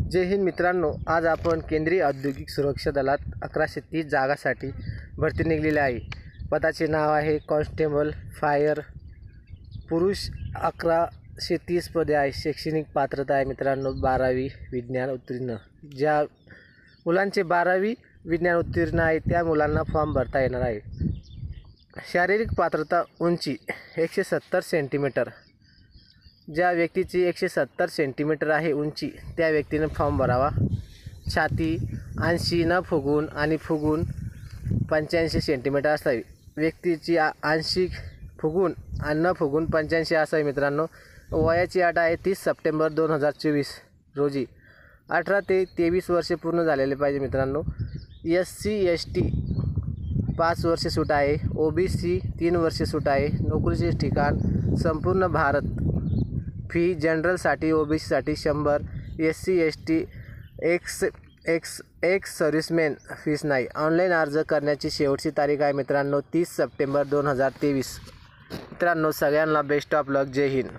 जय हिंद मित्रांनो, आज आपण केंद्रीय औद्योगिक सुरक्षा दलात 1130 जागासाठी भरती निघलेली आहे। पदाचे नाव आहे कॉन्स्टेबल फायर। पुरुष 1130 पदे आहे। शैक्षणिक पात्रता आहे मित्रांनो 12वी विज्ञान उत्तीर्ण। ज्या मुलांचे 12वी विज्ञान उत्तीर्ण आहे त्या मुलांना फॉर्म भरता येणार आहे। शारीरिक पात्रता उंची 170 सेंटीमीटर। ज्या व्यक्तीची 170 सेंटीमीटर आहे उंची त्या व्यक्तीने फॉर्म भरावा। छाती 80 न फुगून आणि फुगून 85 सेंटीमीटर असावी। व्यक्तीची 80 फुगून आणि न फुगून 85 असावी मित्रांनो। वयाची अट आहे 30 सप्टेंबर 2024 रोजी। 18 ते 23 वर्षे पूर्ण झालेले पाहिजे मित्रांनो। SC ST 5 वर्षे सूट आहे। OBC 3 वर्षे सूट आहे। नोकरीचे ठिकाण संपूर्ण भारत। फी जनरलसाठी OBCसाठी 100, SC ST ex serviceman fees नाही। ऑनलाईन अर्ज करण्याची शेवटची तारीख आहे मित्रांनो 30 सप्टेंबर 2023। मित्रांनो सगळ्यांना बेस्ट ऑफ लक। जय हिंद।